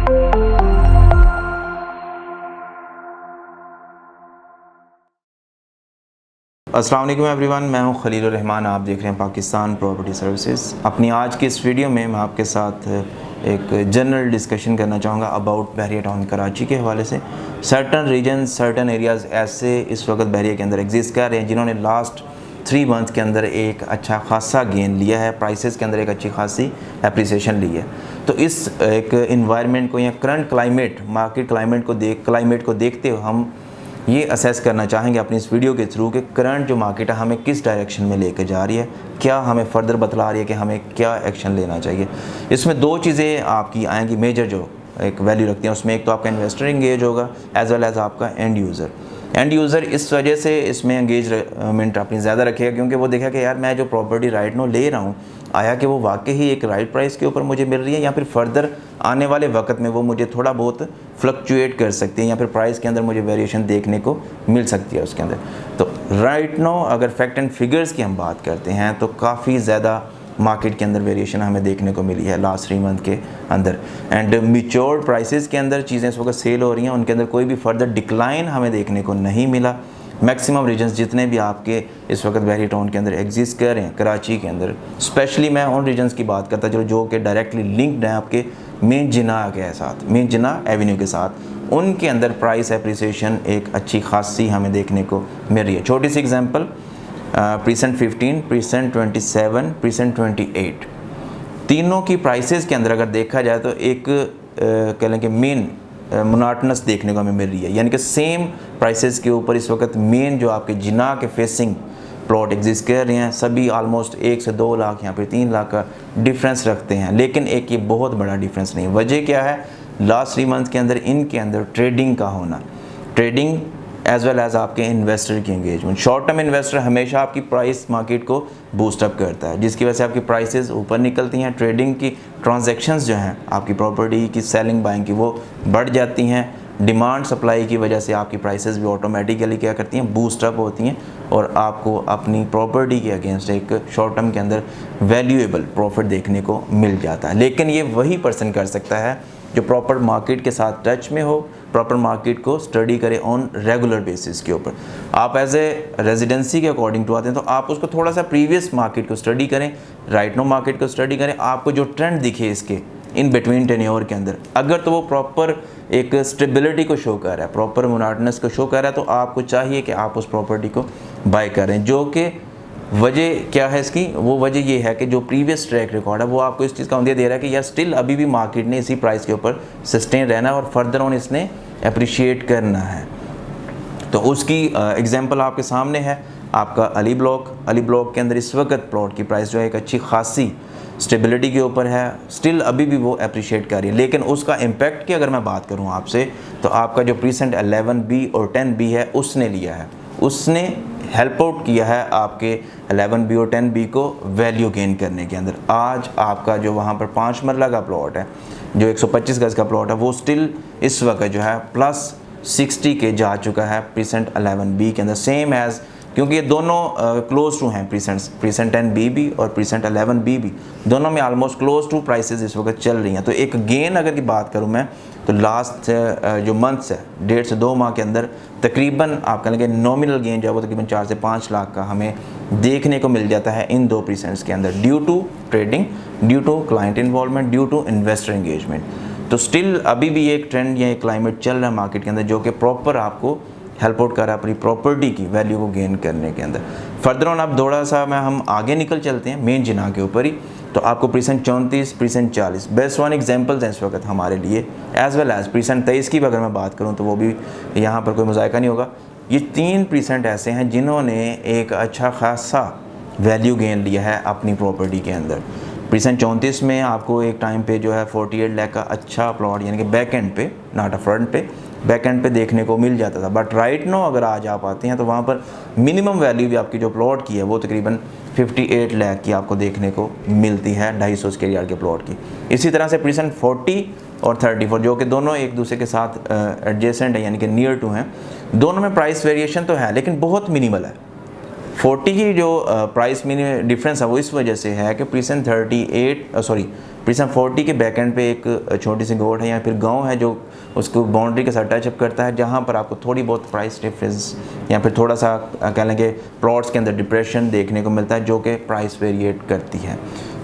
अस्सलाम वालेकुम एवरीवन, मैं हूं खलीलुर रहमान। आप देख रहे हैं पाकिस्तान प्रॉपर्टी सर्विसेज। अपनी आज की इस वीडियो में मैं आपके साथ एक जनरल डिस्कशन करना चाहूँगा अबाउट बहरिया टाउन कराची के हवाले से। सर्टन रीजन, सर्टन एरियाज़ ऐसे इस वक्त बहरिया के अंदर एग्जिस्ट कर रहे हैं जिन्होंने लास्ट 3 मंथ के अंदर एक अच्छा खासा गेन लिया है, प्राइसेस के अंदर एक अच्छी खासी एप्रिसिएशन ली है। तो इस एक इन्वायरमेंट को या करंट क्लाइमेट, मार्केट क्लाइमेट को देखते हुए हम ये असेस करना चाहेंगे अपनी इस वीडियो के थ्रू कि करंट जो मार्केट है हमें किस डायरेक्शन में लेकर जा रही है, क्या हमें फर्दर बतला रही है कि हमें क्या एक्शन लेना चाहिए। इसमें 2 चीज़ें आपकी आएंगी मेजर जो एक वैल्यू रखती हैं। उसमें एक तो आपका इन्वेस्टर एंगेज होगा एज वेल एज आपका एंड यूज़र इस वजह से इसमें एंगेजमेंट अपनी ज़्यादा रखेगा क्योंकि वो देखा कि यार मैं जो प्रॉपर्टी राइट नो ले रहा हूँ आया कि वो वाकई ही एक राइट प्राइस के ऊपर मुझे मिल रही है या फिर फर्दर आने वाले वक्त में वो मुझे थोड़ा बहुत फ्लक्चुएट कर सकती है या फिर प्राइस के अंदर मुझे वेरिएशन देखने को मिल सकती है उसके अंदर। तो राइट नो अगर फैक्ट एंड फिगर्स की हम बात करते हैं तो काफ़ी ज़्यादा मार्केट के अंदर वेरिएशन हमें देखने को मिली है लास्ट 3 मंथ के अंदर। एंड मैच्योर्ड प्राइसेस के अंदर चीज़ें इस वक्त सेल हो रही हैं, उनके अंदर कोई भी फर्दर डिक्लाइन हमें देखने को नहीं मिला। मैक्सिमम रीजन्स जितने भी आपके इस वक्त बहरिया टाउन के अंदर एग्जिस्ट कर रहे हैं कराची के अंदर, स्पेशली मैं उन रीजन्स की बात करता चलो जो कि डायरेक्टली लिंक्ड हैं आपके मेन जिना के साथ, मेन जिना एवेन्यू के साथ, उनके अंदर प्राइस एप्रिसिएशन एक अच्छी खासी हमें देखने को मिल रही है। छोटी सी एग्जांपल, प्रीसेंट 15, प्रीसेंट 27, प्रीसेंट 28, तीनों की प्राइसेस के अंदर अगर देखा जाए तो एक कह लें कि मेन मोनाटनस देखने को हमें मिल रही है, यानी कि सेम प्राइसेस के ऊपर इस वक्त मेन जो आपके जिना के फेसिंग प्लॉट एग्जिस्ट कर रहे हैं सभी ऑलमोस्ट 1 से 2 लाख या फिर 3 लाख का डिफरेंस रखते हैं। लेकिन एक ये बहुत बड़ा डिफरेंस नहीं। वजह क्या है? लास्ट 3 मंथ के अंदर इनके अंदर ट्रेडिंग का होना, ट्रेडिंग एज वेल एज आपके इन्वेस्टर की एंगेजमेंट। शॉर्ट टर्म इन्वेस्टर हमेशा आपकी प्राइस मार्केट को बूस्टअप करता है जिसकी वजह से आपकी प्राइसेस ऊपर निकलती हैं। ट्रेडिंग की ट्रांजैक्शंस जो हैं आपकी प्रॉपर्टी की सेलिंग बाइंग की वो बढ़ जाती हैं। डिमांड सप्लाई की वजह से आपकी प्राइसेस भी ऑटोमेटिकली क्या करती हैं, बूस्टअप होती हैं और आपको अपनी प्रॉपर्टी के अगेंस्ट एक शॉर्ट टर्म के अंदर वैल्यूएबल प्रॉफिट देखने को मिल जाता है। लेकिन ये वही पर्सन कर सकता है जो प्रॉपर मार्केट के साथ टच में हो, प्रॉपर मार्केट को स्टडी करें ऑन रेगुलर बेसिस के ऊपर। आप एज ए रेजिडेंसी के अकॉर्डिंग टू आते हैं तो आप उसको थोड़ा सा प्रीवियस मार्केट को स्टडी करें, राइट नो मार्केट को स्टडी करें। आपको जो ट्रेंड दिखे इसके इन बिटवीन टेन्योर के अंदर, अगर तो वो प्रॉपर एक स्टेबिलिटी को शो कर रहा है, प्रॉपर मोनाटनस को शो कर रहा है, तो आपको चाहिए कि आप उस प्रॉपर्टी को बाय करें। जो कि वजह क्या है इसकी? वो वजह ये है कि जो प्रीवियस ट्रैक रिकॉर्ड है वो आपको इस चीज़ का आइडिया दे रहा है कि यार स्टिल अभी भी मार्केट ने इसी प्राइस के ऊपर सस्टेन रहना है और फर्दर ऑन इसने अप्रिशिएट करना है। तो उसकी एग्जांपल आपके सामने है आपका अली ब्लॉक के अंदर इस वक्त प्लॉट की प्राइस जो है एक अच्छी खासी स्टेबिलिटी के ऊपर है, स्टिल अभी भी वो अप्रिशिएट कर रही है। लेकिन उसका इम्पैक्ट की अगर मैं बात करूँ आपसे तो आपका जो प्रीसेंट 11B और 10B है उसने लिया है, उसने हेल्प आउट किया है आपके 11B और 10B को वैल्यू गेन करने के अंदर। आज आपका जो वहाँ पर 5 मरला का प्लॉट है, जो 125 गज का प्लॉट है, वो स्टिल इस वक्त जो है +60 के जा चुका है प्रीसेंट 11B के अंदर, सेम एज़, क्योंकि ये दोनों क्लोज टू हैं प्रीसेंट 10B भी और प्रीसेंट 11B भी, दोनों में ऑलमोस्ट क्लोज टू प्राइसेस इस वक्त चल रही हैं। तो एक गेन अगर की बात करूं मैं तो लास्ट जो मंथ्स है 1.5 से 2 माह के अंदर तकरीबन आप कह लेंगे नॉमिनल गेन जो है वो तकरीबन 4 से 5 लाख का हमें देखने को मिल जाता है इन 2 प्रीसेंट्स के अंदर, due to trading, due to client involvement, due to investor engagement. तो स्टिल अभी भी एक ट्रेंड या एक क्लाइमेट चल रहा है मार्केट के अंदर जो कि प्रॉपर आपको हेल्प आउट कर रहा है अपनी प्रॉपर्टी की वैल्यू को गेन करने के अंदर। फर्दर ऑन आप थोड़ा सा हम आगे निकल चलते हैं मेन जिना के ऊपर ही, तो आपको precinct 34, precinct 40 best one examples हैं इस वक्त हमारे लिए, एज वेल एज प्रीसेंट 23 की भी अगर मैं बात करूं तो वो भी यहाँ पर कोई मुज़ायका नहीं होगा। ये 3 प्रीसेंट ऐसे हैं जिन्होंने एक अच्छा खासा वैल्यू गेन लिया है अपनी प्रॉपर्टी के अंदर। प्रीसेंट 34 में आपको एक टाइम पे जो है 48 लाख का अच्छा प्लॉट यानी कि बैक एंड पे, नॉट अ फ्रंट पे, बैक एंड पे देखने को मिल जाता था। बट राइट नो अगर आज आप आते हैं तो वहाँ पर मिनिमम वैल्यू भी आपकी जो प्लॉट की है वो तकरीबन 58 लाख की आपको देखने को मिलती है 250 स्क्वायर यार्ड के प्लॉट की। इसी तरह से प्रीसेंट 40 और 34 जो कि दोनों एक दूसरे के साथ एडजेसेंट है यानी कि नियर टू हैं, दोनों में प्राइस वेरिएशन तो है लेकिन बहुत मिनिमल है। 40 की जो प्राइस में डिफरेंस है वो इस वजह से है कि प्रीसेंट प्रिज्म 40 के बैक एंड पे एक छोटी सी गोट है या फिर गांव है जो उसको बाउंड्री के साथ टचअप करता है, जहां पर आपको थोड़ी बहुत प्राइस डिफरेंस या फिर थोड़ा सा कह लेंगे प्लॉट्स के अंदर डिप्रेशन देखने को मिलता है, जो कि प्राइस वेरिएट करती है।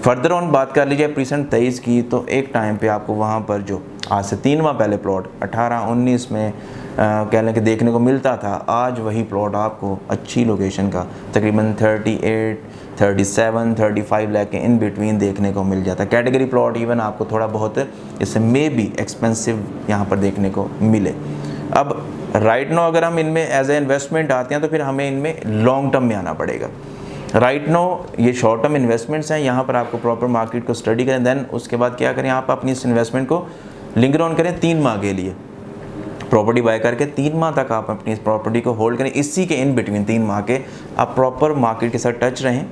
फर्दर ऑन बात कर लीजिए प्रिज्म 23 की, तो एक टाइम पे आपको वहाँ पर जो आज से 3 माह पहले प्लॉट 18-19 में कह लें कि देखने को मिलता था, आज वही प्लॉट आपको अच्छी लोकेशन का तकरीबन 38, 37, 35 लाख के इन बिटवीन देखने को मिल जाता है। कैटेगरी प्लॉट इवन आपको थोड़ा बहुत इससे मे बी एक्सपेंसिव यहाँ पर देखने को मिले। अब राइट नो अगर हम इनमें एज ए इन्वेस्टमेंट आते हैं तो फिर हमें इनमें लॉन्ग टर्म में आना पड़ेगा। राइट नो ये शॉर्ट टर्म इन्वेस्टमेंट्स हैं, यहाँ पर आपको प्रॉपर मार्केट को स्टडी करें, देन उसके बाद क्या करें, आप अपनी इस इन्वेस्टमेंट को लिंगर ऑन करें 3 माह के लिए। प्रॉपर्टी बाय करके 3 माह तक आप अपनी इस प्रॉपर्टी को होल्ड करें, इसी के इन बिटवीन 3 माह के आप प्रॉपर मार्केट के साथ टच रहें।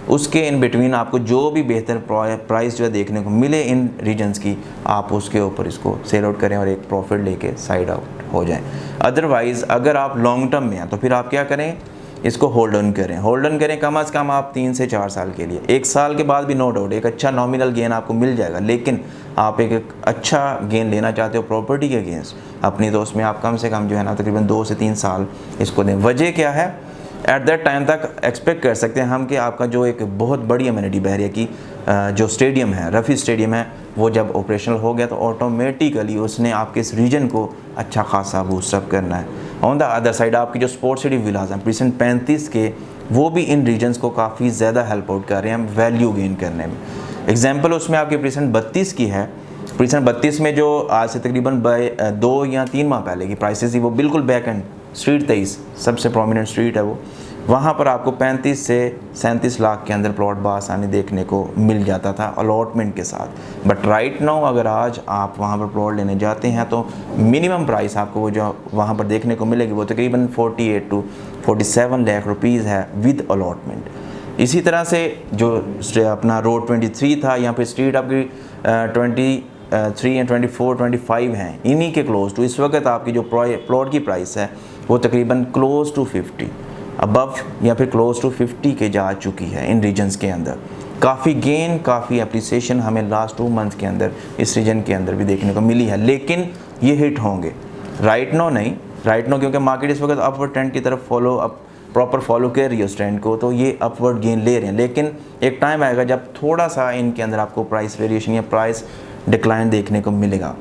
उसके इन बिटवीन आपको जो भी बेहतर प्राइस जो है देखने को मिले इन रीजन्स की, आप उसके ऊपर इसको सेल आउट करें और एक प्रॉफिट लेके साइड आउट हो जाएं। अदरवाइज़ अगर आप लॉन्ग टर्म में हैं तो फिर आप क्या करें, इसको होल्ड ऑन करें। होल्ड ऑन करें कम अज़ कम आप 3 से 4 साल के लिए। 1 साल के बाद भी नो डाउट एक अच्छा नॉमिनल गेन आपको मिल जाएगा, लेकिन आप एक अच्छा गेन लेना चाहते हो प्रॉपर्टी के अगेंस्ट अपनी, तो उसमें आप कम से कम जो है ना तकरीबन 2 से 3 साल इसको दें। वजह क्या है, एट दैट टाइम तक एक्सपेक्ट कर सकते हैं हम कि आपका जो एक बहुत बड़ी अमेनिटी बहरिया की जो स्टेडियम है, रफ़ी स्टेडियम है, वो जब ऑपरेशनल हो गया तो ऑटोमेटिकली उसने आपके इस रीजन को अच्छा खासा बूस्टअप करना है। ऑन द अदर साइड आपकी जो स्पोर्ट्स सिटी विलाज हैं प्रिज्म 35 के, वो भी इन रीजन्स को काफ़ी ज़्यादा हेल्प आउट कर रहे हैं वैल्यू गेन करने में। एग्जाम्पल उसमें आपकी प्रिज्म 32 की है। प्रिज्म 32 में जो आज से तकरीबन 2 या 3 माह पहले की प्राइसेस थी, वो बिल्कुल बैक एंड स्ट्रीट 23 सबसे प्रोमिनेंट स्ट्रीट है वो, वहाँ पर आपको 35 से 37 लाख के अंदर प्लॉट बासानी देखने को मिल जाता था अलॉटमेंट के साथ। बट राइट नाउ अगर आज आप वहाँ पर प्लॉट लेने जाते हैं तो मिनिमम प्राइस आपको वो जो वहाँ पर देखने को मिलेगी वो तकरीबन 48 to 47 लाख रुपीज़ है विद अलॉटमेंट। इसी तरह से जो अपना रोड 23 था, यहाँ पर स्ट्रीट आपकी 23 एंड 24, 25 हैं, इन्हीं के क्लोज टू इस वक्त आपकी जो प्लॉट की प्राइस है वो तकरीबन क्लोज टू 50 अबव या फिर क्लोज टू 50 के जा चुकी है इन रीजन्स के अंदर। काफ़ी गेन, काफ़ी अप्रिसिएशन हमें लास्ट 2 मंथ के अंदर इस रीजन के अंदर भी देखने को मिली है, लेकिन ये हिट होंगे राइट नो नहीं। राइट नो क्योंकि मार्केट इस वक्त अपवर्ड ट्रेंड की तरफ प्रॉपर फॉलो कर रही है उस ट्रेंड को, तो ये अपवर्ड गेन ले रहे हैं, लेकिन एक टाइम आएगा जब थोड़ा सा इनके अंदर आपको प्राइस वेरिएशन या प्राइस डिक्लाइन देखने को मिलेगा।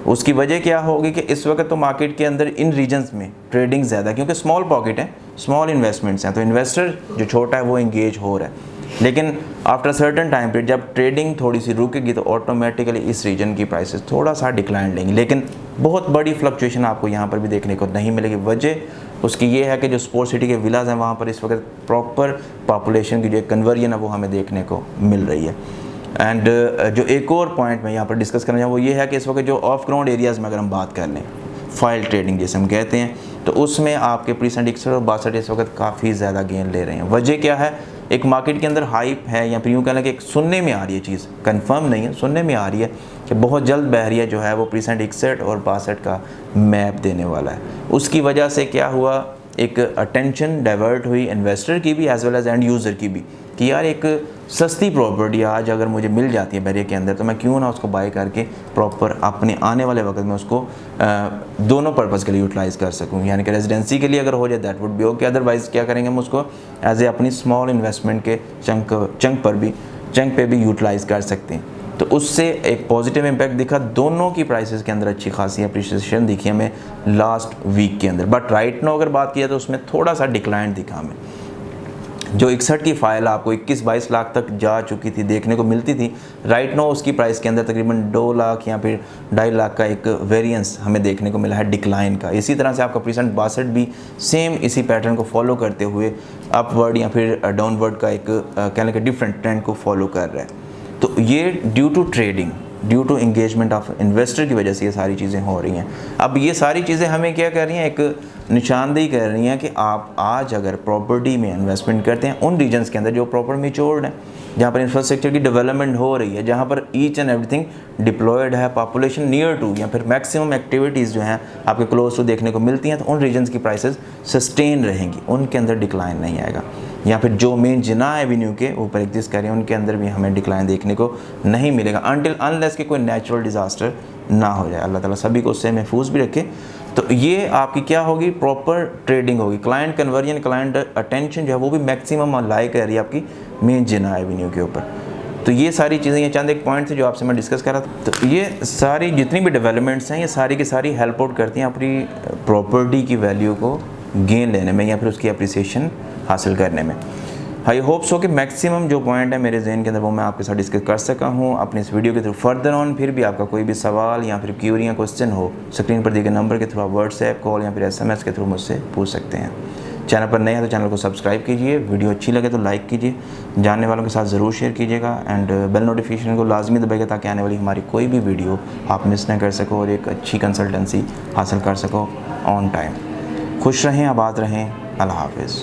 उसकी वजह क्या होगी कि इस वक्त तो मार्केट के अंदर इन रीजन्स में ट्रेडिंग ज़्यादा, क्योंकि स्मॉल पॉकेट है, स्मॉल इन्वेस्टमेंट्स हैं, तो इन्वेस्टर जो छोटा है वो इंगेज हो रहा है। लेकिन आफ्टर सर्टन टाइम पीरियड जब ट्रेडिंग थोड़ी सी रुकेगी तो ऑटोमेटिकली इस रीजन की प्राइसेस थोड़ा सा डिक्लाइन लेंगी, लेकिन बहुत बड़ी फ्लक्चुएशन आपको यहाँ पर भी देखने को नहीं मिलेगी। वजह उसकी ये है कि जो स्पोर्ट्स सिटी के विलाज हैं वहाँ पर इस वक्त प्रॉपर पॉपुलेशन की जो कन्वर्जन है वो हमें देखने को मिल रही है। एंड जो एक और पॉइंट मैं यहाँ पर डिस्कस करना चाहूँ वो ये है कि इस वक्त जो ऑफ ग्राउंड एरियाज़ में अगर हम बात कर लें, फाइल ट्रेडिंग जैसे हम कहते हैं, तो उसमें आपके प्रिज्म 61 और 62 इस वक्त काफ़ी ज़्यादा गेन ले रहे हैं। वजह क्या है, एक मार्केट के अंदर हाइप है या फिर यूँ कहना कि एक सुनने में आ रही है, चीज़ कंफर्म नहीं है, सुनने में आ रही है कि बहुत जल्द बहरिया जो है वो प्रिज्म 61 और 62 का मैप देने वाला है। उसकी वजह से क्या हुआ, एक अटेंशन डाइवर्ट हुई इन्वेस्टर की भी as well as end user की भी कि यार एक सस्ती प्रॉपर्टी आज अगर मुझे मिल जाती है बहरिया के अंदर तो मैं क्यों ना उसको बाय करके प्रॉपर अपने आने वाले वक्त में उसको दोनों पर्पज़ के लिए यूटिलाइज़ कर सकूं। यानी कि रेजिडेंसी के लिए अगर हो जाए that would be okay, otherwise क्या करेंगे हम उसको एज ए अपनी स्मॉल इन्वेस्टमेंट के चंक पे भी यूटिलाइज़ कर सकते हैं। तो उससे एक पॉजिटिव इम्पैक्ट दिखा, दोनों की प्राइसेस के अंदर अच्छी खासी अप्रिशिएशन दिखी हमें लास्ट वीक के अंदर। बट राइट नो अगर बात किया तो उसमें थोड़ा सा डिक्लाइन दिखा हमें। जो 61 की फाइल आपको 21-22 लाख तक जा चुकी थी, देखने को मिलती थी, राइट नो उसकी प्राइस के अंदर तकरीबन 2 लाख या फिर 2.5 लाख का एक वेरिएंस हमें देखने को मिला है डिक्लाइन का। इसी तरह से आपका प्रिज्म 62 भी सेम इसी पैटर्न को फॉलो करते हुए अपवर्ड या फिर डाउनवर्ड का एक कहने के डिफरेंट ट्रेंड को फॉलो कर रहा है। तो ये due to trading, due to engagement of investor की वजह से ये सारी चीज़ें हो रही हैं। अब ये सारी चीज़ें हमें क्या कर रही हैं, एक निशानदेही कर रही हैं कि आप आज अगर प्रॉपर्टी में इन्वेस्टमेंट करते हैं उन रीजन्स के अंदर जो प्रॉपर मैच्योर्ड हैं, जहाँ पर इंफ्रास्ट्रक्चर की डेवलपमेंट हो रही है, जहाँ पर ईच एंड एवरीथिंग डिप्लॉयड है, पॉपुलेशन नियर टू या फिर मैक्सिमम एक्टिविटीज़ जो हैं आपके क्लोज टू देखने को मिलती हैं, तो उन रीजन्स की प्राइसेस सस्टेन रहेंगी, उनके अंदर डिक्लाइन नहीं आएगा। या फिर जो मेन जिना एवेन्यू के ऊपर एग्जिस्ट कर रहे हैं उनके अंदर भी हमें डिक्लाइन देखने को नहीं मिलेगा अनटिल अनलेस कि कोई नेचुरल डिज़ास्टर ना हो जाए। अल्लाह ताला सभी को उससे महफूज भी रखे। तो ये आपकी क्या होगी, प्रॉपर ट्रेडिंग होगी। क्लाइंट कन्वर्जन, क्लाइंट अटेंशन जो है वो भी मैक्सिमम लाई कर रही है आपकी मेन जिना एवेन्यू के ऊपर। तो ये सारी चीज़ें, ये चंद एक पॉइंट थे जो आपसे मैं डिस्कस कर रहा था। तो ये सारी जितनी भी डेवलपमेंट्स हैं ये सारी की सारी हेल्प आउट करती हैं अपनी प्रॉपर्टी की वैल्यू को गेन लेने में या फिर उसकी अप्रिसिएशन हासिल करने में। आई होप सो कि मैक्सिमम जो पॉइंट है मेरे जहन के अंदर वो मैं आपके साथ डिस्कस कर सका हूँ अपने इस वीडियो के थ्रू। फर्दर ऑन फिर भी आपका कोई भी सवाल या फिर क्यूरी या क्वेश्चन हो, स्क्रीन पर दिए गए नंबर के थ्रू आप व्हाट्सएप, कॉल या फिर SMS के थ्रू मुझसे पूछ सकते हैं। चैनल पर नए हैं तो चैनल को सब्सक्राइब कीजिए, वीडियो अच्छी लगे तो लाइक कीजिए, जानने वालों के साथ ज़रूर शेयर कीजिएगा एंड बेल नोटिफिकेशन को लाजमी दबाइएगा ताकि आने वाली हमारी कोई भी वीडियो आप मिस ना कर सको और एक अच्छी कंसल्टेंसी हासिल कर सको ऑन टाइम। खुश रहें, आबाद रहें, अल्लाह हाफिज़।